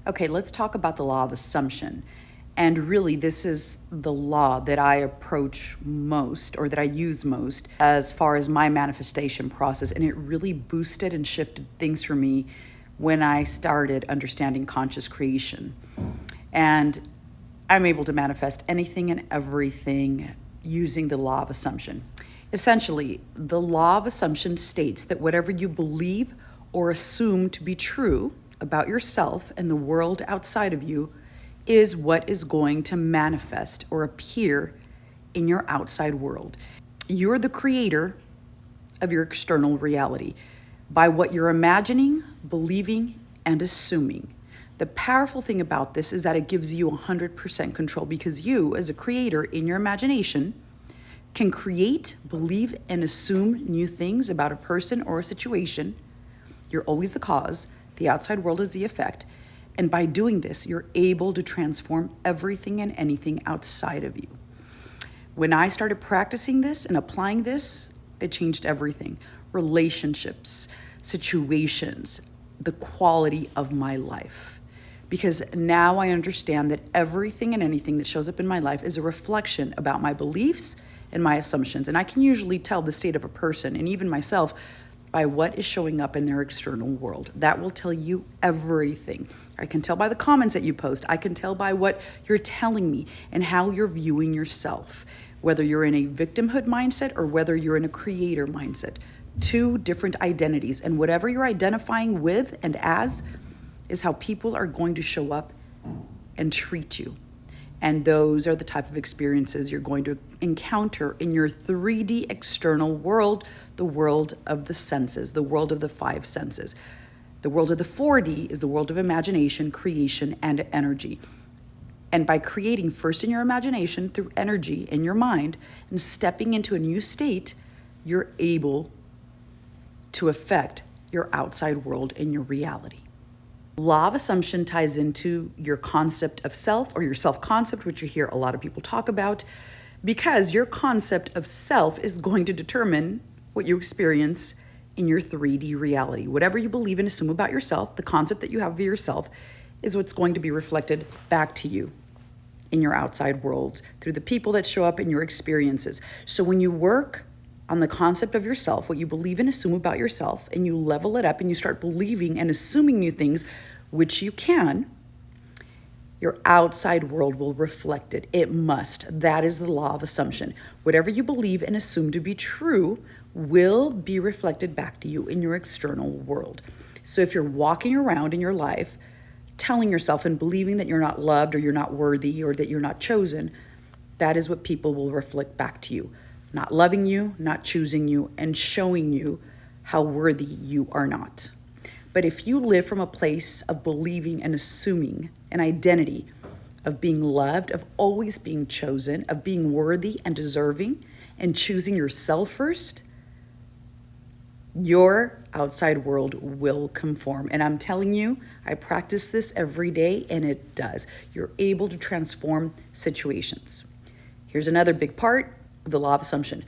Okay, let's talk about the law of assumption. And really, this is the law that I approach most or that I use most as far as my manifestation process. And it really boosted and shifted things for me when I started understanding conscious creation. And I'm able to manifest anything and everything using the law of assumption. Essentially, the law of assumption states that whatever you believe or assume to be true about yourself and the world outside of you is what is going to manifest or appear in your outside world. You're the creator of your external reality by what you're imagining, believing, and assuming. The powerful thing about this is that it gives you 100% control because you, as a creator in your imagination, can create, believe, and assume new things about a person or a situation. You're always the cause, the outside world is the effect. And by doing this, you're able to transform everything and anything outside of you. When I started practicing this and applying this, it changed everything. Relationships, situations, the quality of my life. Because now I understand that everything and anything that shows up in my life is a reflection about my beliefs and my assumptions. And I can usually tell the state of a person and even myself by what is showing up in their external world. That will tell you everything. I can tell by the comments that you post. I can tell by what you're telling me and how you're viewing yourself, whether you're in a victimhood mindset or whether you're in a creator mindset. Two different identities, and whatever you're identifying with and as is how people are going to show up and treat you. And those are the type of experiences you're going to encounter in your 3D external world, the world of the senses, the world of the five senses. The world of the 4D is the world of imagination, creation, and energy. And by creating first in your imagination through energy in your mind and stepping into a new state, you're able to affect your outside world and your reality. Law of assumption ties into your concept of self or your self-concept, which you hear a lot of people talk about, because your concept of self is going to determine what you experience in your 3D reality. Whatever you believe and assume about yourself, the concept that you have of yourself, is what's going to be reflected back to you in your outside world through the people that show up in your experiences. So when you work on the concept of yourself, what you believe and assume about yourself, and you level it up and you start believing and assuming new things, which you can, your outside world will reflect it. It must. That is the law of assumption. Whatever you believe and assume to be true will be reflected back to you in your external world. So if you're walking around in your life telling yourself and believing that you're not loved or you're not worthy or that you're not chosen, that is what people will reflect back to you. Not loving you, not choosing you, and showing you how worthy you are not. But if you live from a place of believing and assuming an identity of being loved, of always being chosen, of being worthy and deserving, and choosing yourself first, your outside world will conform. And I'm telling you, I practice this every day, and it does. You're able to transform situations. Here's another big part of the law of assumption.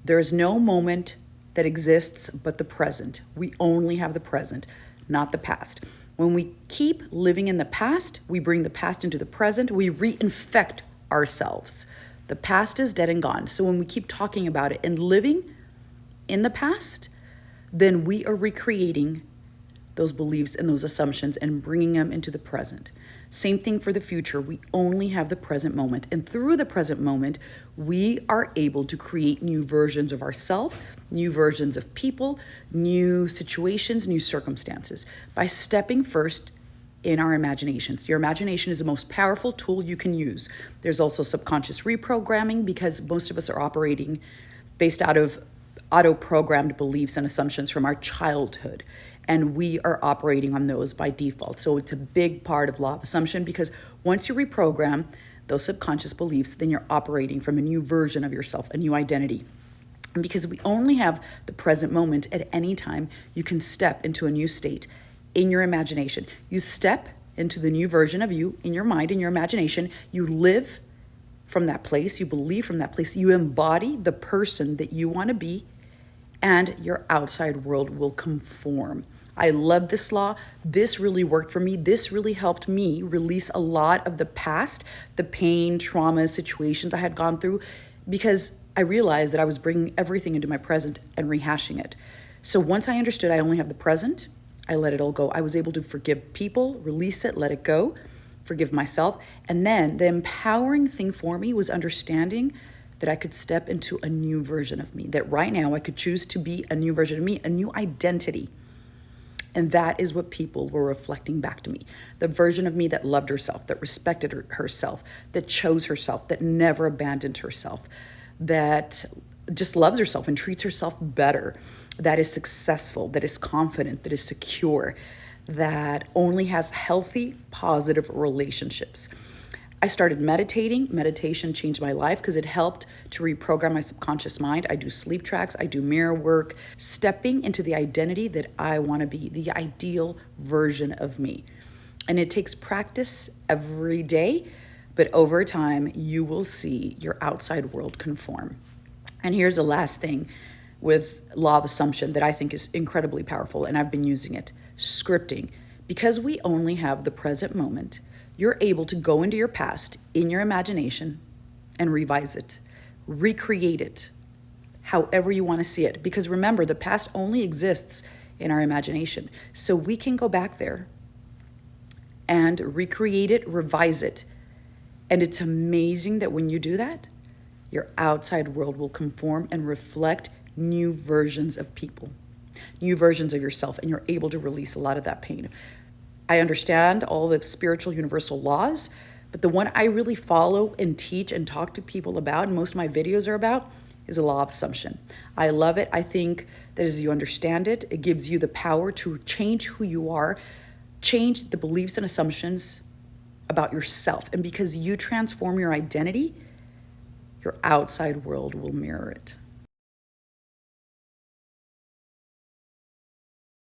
There is no moment that exists but the present. We only have the present, not the past. When we keep living in the past, we bring the past into the present, we reinfect ourselves. The past is dead and gone. So when we keep talking about it and living in the past, then we are recreating those beliefs and those assumptions and bringing them into the present. Same thing for the future. We only have the present moment. And through the present moment, we are able to create new versions of ourselves, new versions of people, new situations, new circumstances by stepping first in our imaginations. Your imagination is the most powerful tool you can use. There's also subconscious reprogramming because most of us are operating based out of auto-programmed beliefs and assumptions from our childhood. And we are operating on those by default. So it's a big part of law of assumption because once you reprogram those subconscious beliefs, then you're operating from a new version of yourself, a new identity. And because we only have the present moment at any time, you can step into a new state in your imagination. You step into the new version of you in your mind, in your imagination. You live from that place. You believe from that place. You embody the person that you want to be, and your outside world will conform. I love this law. This really worked for me. This really helped me release a lot of the past, the pain, trauma, situations I had gone through, because I realized that I was bringing everything into my present and rehashing it. So once I understood I only have the present, I let it all go. I was able to forgive people, release it, let it go, forgive myself. And then the empowering thing for me was understanding that I could step into a new version of me, that right now I could choose to be a new version of me, a new identity. And that is what people were reflecting back to me. The version of me that loved herself, that respected herself, that chose herself, that never abandoned herself, that just loves herself and treats herself better, that is successful, that is confident, that is secure, that only has healthy, positive relationships. I started meditating. Meditation changed my life because it helped to reprogram my subconscious mind. I do sleep tracks, I do mirror work, stepping into the identity that I want to be, the ideal version of me. And it takes practice every day, but over time, you will see your outside world conform. And here's the last thing with law of assumption that I think is incredibly powerful, and I've been using it: scripting. Because we only have the present moment, you're able to go into your past in your imagination and revise it, recreate it, however you want to see it. Because remember, the past only exists in our imagination. So we can go back there and recreate it, revise it. And it's amazing that when you do that, your outside world will conform and reflect new versions of people, new versions of yourself, and you're able to release a lot of that pain. I understand all the spiritual universal laws, but the one I really follow and teach and talk to people about, and most of my videos are about, is a law of assumption. I love it. I think that as you understand it, it gives you the power to change who you are, change the beliefs and assumptions about yourself. And because you transform your identity, your outside world will mirror it.